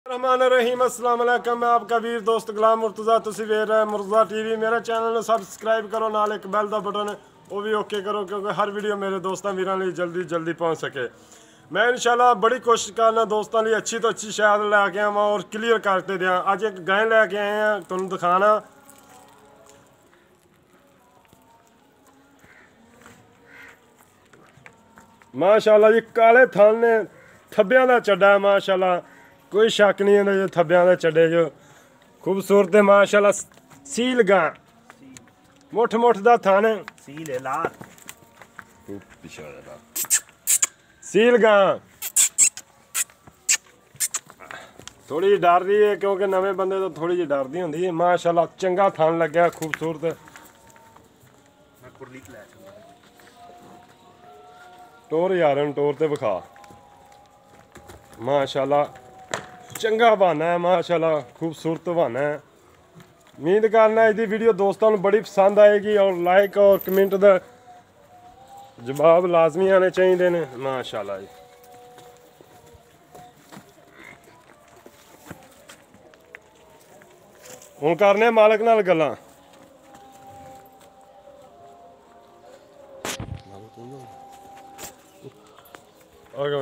रहमान रहीम अस्सलाम वालेकुम। मैं आपका वीर दोस्त गुलाम मुर्तज़ा, तुसी वेख रहे हैं मुर्तज़ा टीवी। मेरे चैनल में सब्सक्राइब करो, नाल एक बैल का बटन है वो भी ओके करो, क्योंकि हर वीडियो मेरे दोस्तों वीरों लिए जल्दी जल्दी पहुंच सके। मैं इंशाल्लाह बड़ी कोशिश करना दोस्तों लिए अच्छी तो अच्छी शायद लैके आवा और क्लियर करते दें। अज एक गाय लैके आए हैं तुम दिखाना। माशाल्लाह जी काले थान ने थब्बियां का चड्डा है माशाल्लाह, कोई शक नहीं है थब्बियां के चड्डे जो खूबसूरत है माशाल्लाह। सील गां मुठ मुठ दा थान है, सील है लाल सील गां थोड़ी डर रही है क्योंकि नवे बंदे तो थोड़ी जी डरदी होंदी है। माशाल्लाह चंगा थान लग्या खूबसूरत। टोर यार टोर ते विखा माशाल्लाह चंगा बहाना है माशाल्लाह, खूबसूरत बहाना है। उम्मीद करना इसकी वीडियो दोस्तों को बड़ी पसंद आएगी और लाइक और कमेंट का जवाब लाजमी आने चाहिए ने माशाल्लाह जी। हुण करने मालक नाल गल्लां।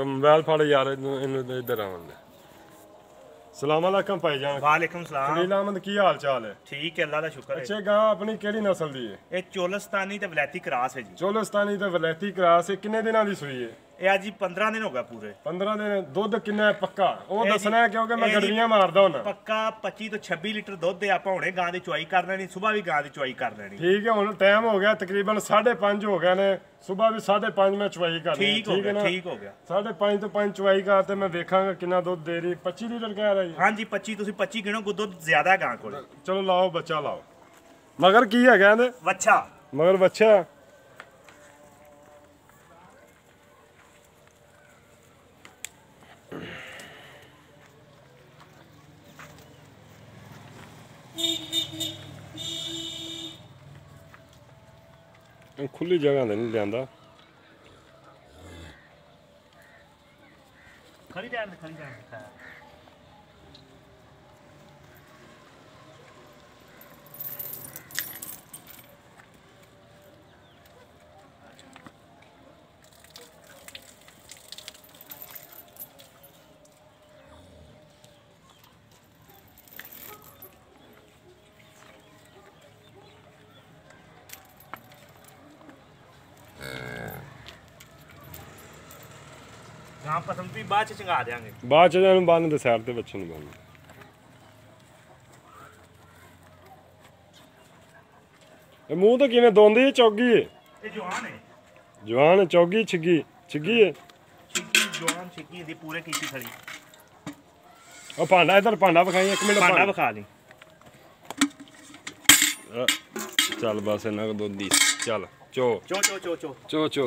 मोबाइल फड़ यार इधर आवन दे। सलाम अलैकुम भाईजान। वालेकुम सलाम। खलील अहमद की हाल चाल है? ठीक है अल्लाह का शुक्र है। अच्छे गां अपनी केड़ी नस्ल दी है? ये चोलस्तानी ते वलैती क्रास है जी। चोलस्तानी ते वलैती क्रास है। किन्ने दिनां दी सूई है? ये आज जी 15 दिन हो गए पूरे। 15 दिन। दुध किन्ना है पक्का वो ਇਹ दसना है क्योंकि मैं ਇਹ गड़वियां मारदा हुंदा। पक्का 25 ਤੋਂ 26 ਲੀਟਰ ਦੁੱਧ ਹੈ। ਆਪਾਂ ਹੁਣੇ ਗਾਂ ਦੀ ਚੁਆਈ ਕਰ ਲੈਣੀ, ਸਵੇਰ ਵੀ ਗਾਂ ਦੀ ਚੁਆਈ ਕਰ ਲੈਣੀ। ठीक है हुण टाइम हो गया तकरीबन 5:30 हो गए ने। सुबह भी 5:30 मैं चुवाई कर ठीक हो गया, ठीक हो गया। 5:30 तो 5 चुवाई करते मैं वेखांगा कितना दुध दे रही। 25 लीटर कह रही है। हाँ जी 25 ਤੁਸੀਂ 25 ਗਿਣੋ, ਦੁੱਧ ਜ਼ਿਆਦਾ ਹੈ ਗਾਂ ਕੋਲ। चलो लाओ बच्चा लाओ। मगर की है कहंदे ਵੱਛਾ मगर बच्चा खुली जगह नहीं लिया। ਖੜੀ ਰਹਿਣ ਦੇ, ਖੜੀ ਰਹਿਣ ਦੇ। ਗਾਂ ਪਸੰਦ ਵੀ ਬਾਅਦ ਚ ਚੰਗਾ ਦੇਾਂਗੇ। बाद च बंद दे साइड ते बच्चे नहीं बंद। मूंह तो किवें दोंदी है चौगी है? ਇਹ ਜਵਾਨ ਹੈ। जवान है चौगी छिग्गी छिग्गी है। ਛਿੱਕੀ ਜਵਾਨ ਛਿੱਕੀ ਦੀ ਪੂਰੇ ਕੀਤੀ ਖੜੀ। ओ भांडा इधर भांडा विखाई एक मिनट। ਭਾਂਡਾ ਵਿਖਾ ਲਈ। चल बस इन्ना को दुध दी चल चो ਚੋ ਚੋ ਚੋ ਚੋ चो चो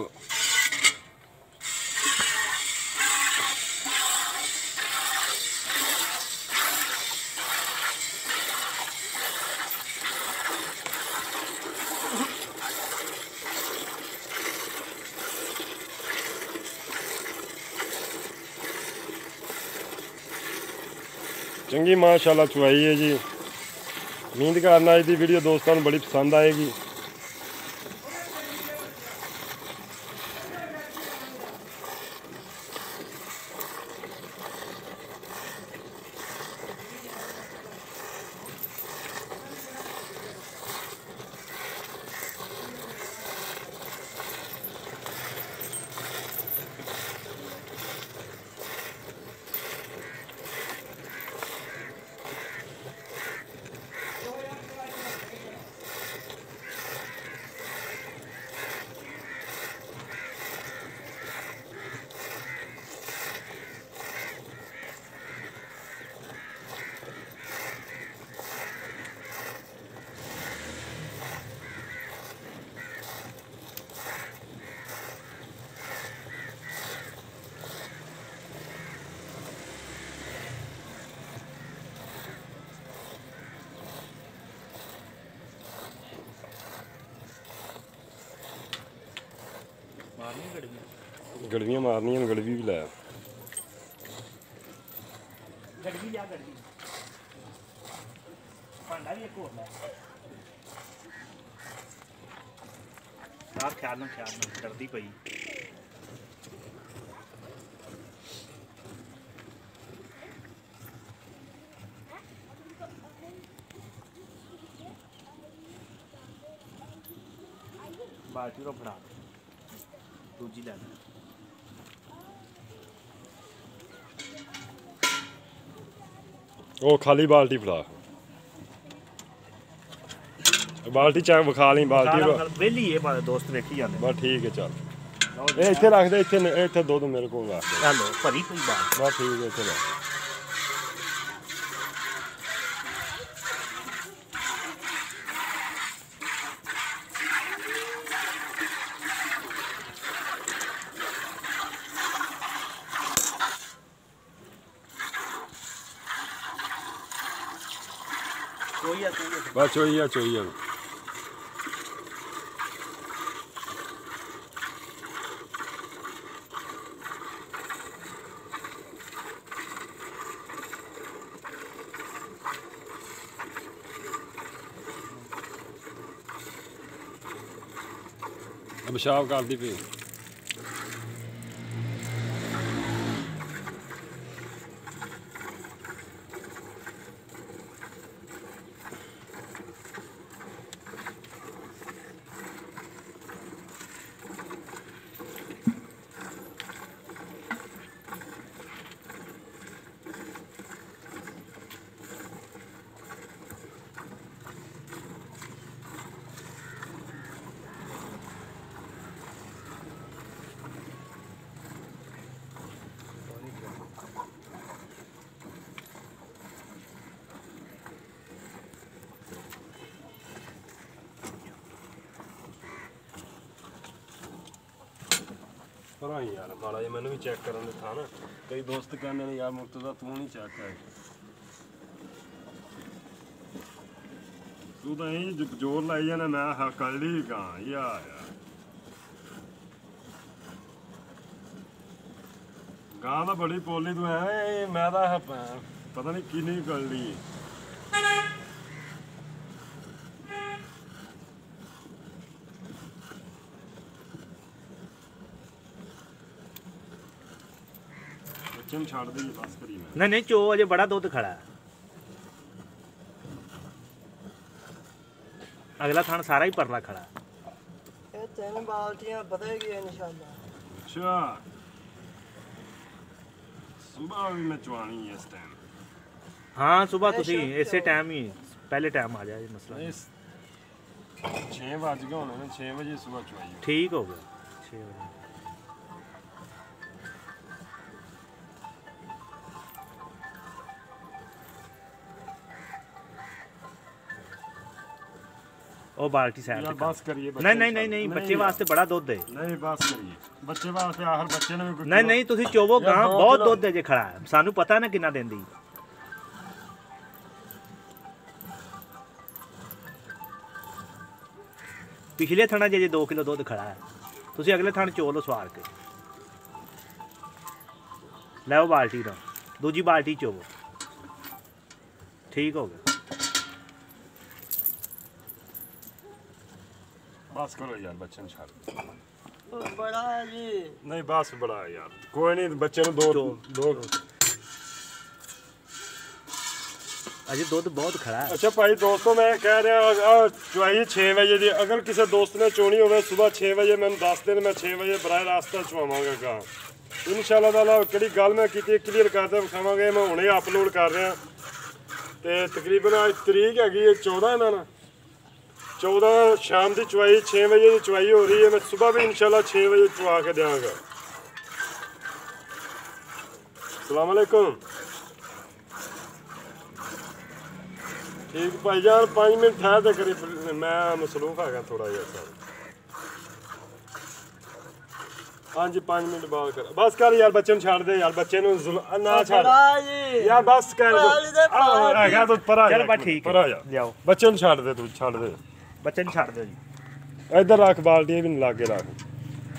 चंगी माशाल्लाह चुवाई है जी। उम्मीद करना इसकी वीडियो दोस्तों को बड़ी पसंद आएगी। गड़वियां मारनियां, गड़वी भी लाया। गड़वी लिया ਭਾਂਡਾ ਵੀ ਇੱਕ ਹੋਰ ਲੈ ਖਿਆਲ ਨਾਲ ਡਰਦੀ ਪਈ ਬਾਲਟੀ ਰੋ ਫੜਾ ਦੂਜੀ ਲੈ ਲੈ ਉਹ ਖਾਲੀ ਬਾਲਟੀ ਫੜਾ ਬਾਲਟੀ ਚਾਹ ਵਿਖਾ ਲਈ ਬਾਲਟੀ ਵੇਲੀ ਇਹ ਬਾਰੇ ਦੋਸਤ ਵੇਖੀ ਜਾਂਦੇ ਬਸ ਠੀਕ ਹੈ ਚੱਲ ਇਹ ਇੱਥੇ ਰੱਖ ਦੇ ਇੱਥੇ ਦੁੱਧ ਮੇਰੇ ਕੋਲ ਰੱਖ ਦੇ ਚਲੋ ਭਰੀ ਕੋਈ ਬਾਤ ਬਸ ਠੀਕ ਹੈ ਇੱਥੇ ਰੱਖ बस चोइया अब शाव कर दी पे पर यार माड़ा जी मैंने भी चेक करने था ना कई दोस्त कहने ने यार मुर्तजा तू नहीं चेक कर तू तो यही जोर लाई जाना मैं कर ली कहाँ यार गां तो बड़ी पोली तू है मैं तो पता नहीं की नहीं कर ली छाड़ दी बस करी नहीं चो अजे बड़ा दूध खड़ा है अगला थान सारा ही परला खड़ा ये तीन बाल्टियां बदलेगी इंशाल्लाह अच्छा सुबह भी मैं चवानी है इस टाइम हाँ सुबह तुसी इसे टाइम ही पहले टाइम आ जाए मसला 6 बज गए होने 6 बजे सुबह चवाई ठीक हो गया 6 बजे ओ बाल्टी साइड पे बस करिए नहीं बच्चे वास्ते बड़ा दूध है नहीं बस करिए बच्चे वास्ते आखिर बच्चे ने भी नहीं तुसी चोवो गां बहुत दूध है जे खड़ा है सानू पता ना कितना देंदी पिछले थाना जे 2 किलो दूध खड़ा है तुसी अगले थान चो लो सवार के लो बाल्टी दा दूजी बाल्टी चोवो ठीक हो गया बस करो यार बच्चे ने छाड़ बड़ा है जी नहीं बस बड़ा है यार कोई नहीं बच्चे ने दो अजे दूध बहुत खड़ा है अच्छा भाई दोस्तों मैं कह रहा चवाई 6 बजे दी अगर किसी दोस्त ने चोनी हो सुबह 6 बजे मैं 10 दिन मैं 6 बजे बराह रास्ता चवावांगा गां इंशाल्लाह ताला किहड़ी गल मैं की क्लीयर करते विखावांगे मैं हुणे अपलोड कर रहा ते तकरीबन आज तरीक हैगी 14 ना 14 शाम की चवाई 6 बजे की चवाई हो रही है मैं सुबह भी इंशाल्लाह 6 बजे चवा के देंगा अस्सलाम वालेकुम ठीक भाईजान 5 मिनट ठहर दे करीब मैं मसरूफ है थोड़ा जिहा सर हाँ जी 5 मिनट बाद कर बस कर यार बच्चे छाड़ दे यार बच्चे ना छाड़ यार बस कर तो परा चल बस ठीक परा जा जाओ बच्चे छाड़ दे तू छाड़ दे बच्चे छाड़ दो जी इधर रख बाल्टी भी लागे रख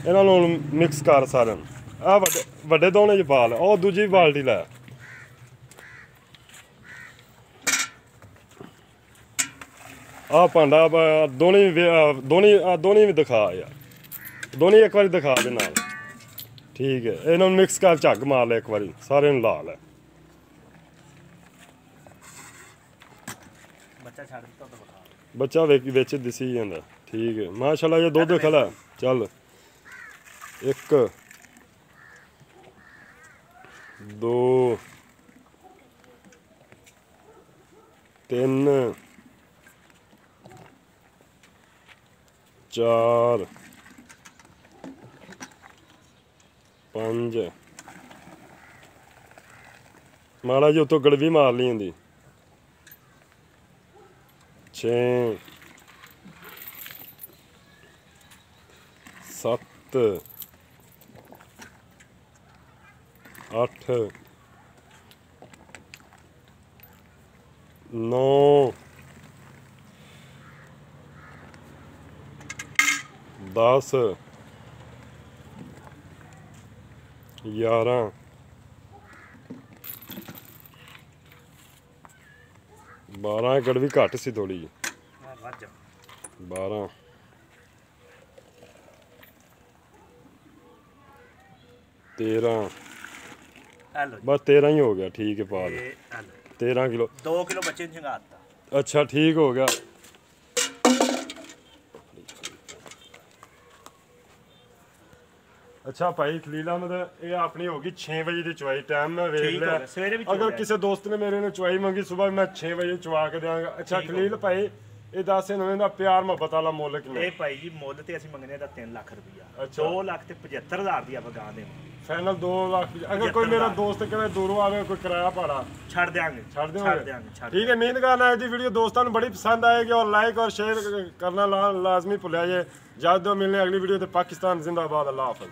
इन्हां नूं मिक्स कर सारे आ वड्डे दोने च पा लै दूजी बाल्टी लै ਆ ਭਾਂਡਾ ਦੋਨੀ ਵੀ ਦਿਖਾ ਯਾਰ, ਦੋਨੀ ਇੱਕ ਵਾਰੀ ਦਿਖਾ ਦੇ ਨਾਲ। ਠੀਕ ਹੈ, ਇਹਨਾਂ ਨੂੰ ਮਿਕਸ ਕਰ ਝੱਗ ਮਾਰ ਲੈ ਇੱਕ ਵਾਰੀ, ਸਾਰੇ ਨੂੰ ਲਾ ਲੈ। ਬੱਚਾ ਛੱਡ ਦਿੱਤਾ ਤਾਂ ਬਖਾ ਬੱਚਾ ਵਿੱਚ ਦਿਸੀ ਜਾਂਦਾ। ਠੀਕ ਹੈ, ਮਾਸ਼ਾਅੱਲਾ ਇਹ ਦੁੱਧ ਖਲਾ। ਚੱਲ 1 2 3 4 5 ਮਾੜਾ ਜੀ ਉੱਤੋਂ ਗੜਵੀ ਮਾਰ ਲਈ ਹੁੰਦੀ। 6 7 8 9 10 11 12 ਗੜਵੀ ਘੱਟ ਸੀ ਥੋੜੀ ਜਿਹੀ। ਰੱਜ 12 13 ਆ ਲੋ ਬਸ 13 ਹੀ ਹੋ ਗਿਆ। ਠੀਕ ਹੈ, ਪਾ ਦੇ ਇਹ ਆ ਲੋ 13 ਕਿਲੋ। 2 ਕਿਲੋ ਬੱਚੇ ਨੂੰ ਚੰਗਾਤਾ। ਅੱਛਾ ਠੀਕ ਹੋ ਗਿਆ। ਅੱਛਾ ਭਾਈ ਖਲੀਲ ਅਹਿਮਦ, ਇਹ ਆਪਣੀ ਹੋ ਗਈ 6 ਵਜੇ ਦੀ ਚੁਆਈ। ਟਾਈਮ ਮੈਂ ਵੇਖ ਠੀਕ ਹੋ ਲਿਆ, ਗਿਆ, ਸਵੇਰੇ ਵੀ ਚੋ ਅਗਰ ਲਿਆ। ਕਿਸੇ ਦੋਸਤ ਨੇ ਮੇਰੇ ਨੂੰ ਚੁਆਈ ਮੰਗੀ ਸਵੇਰ ਮੈਂ 6 ਵਜੇ ਚੁਆ ਕੇ ਦਿਆਂਗਾ। ਅੱਛਾ ਠੀਕ ਹੋ ਖਲੀਲ ਭਾਈ, ਇਹ ਦੱਸ ਇਹਨਾਂ ਦਾ ਪਿਆਰ ਮੁਹੱਬਤ ਵਾਲਾ ਮੁੱਲ ਕਿੰਨਾ? ਇਹ ਭਾਈ ਜੀ ਮੁੱਲ ਤੇ ਅਸੀਂ ਮੰਗਨੇ ਦਾ 3 ਲੱਖ ਰੁਪਇਆ। ਅੱਛਾ। 2 ਲੱਖ ਤੇ 75,000 ਦੀ ਆਪਾਂ ਗਾਂ ਦੇਵਾਂਗੇ। ਫਾਈਨਲ 2 ਲੱਖ। ਅਗਰ ਕੋਈ ਮੇਰਾ ਦੋਸਤ ਕਹੇ ਦੂਰੋਂ ਆਵੇ, ਕੋਈ ਕਿਰਾਇਆ ਭਾੜਾ ਛੱਡ ਦਿਆਂਗੇ ਛੱਡ ਛੱਡ ਦਿਓ। ਦਿਆਂਗੇ ਛੱਡ ठीक है, उम्मीद करना है जी वीडियो दोस्तों को बड़ी पसंद आएगी और लाइक और शेयर करना लाजमी भूलिया जे। जब मिलने अगली वीडियो तो पाकिस्तान जिंदाबाद। अल्लाह हाफिज।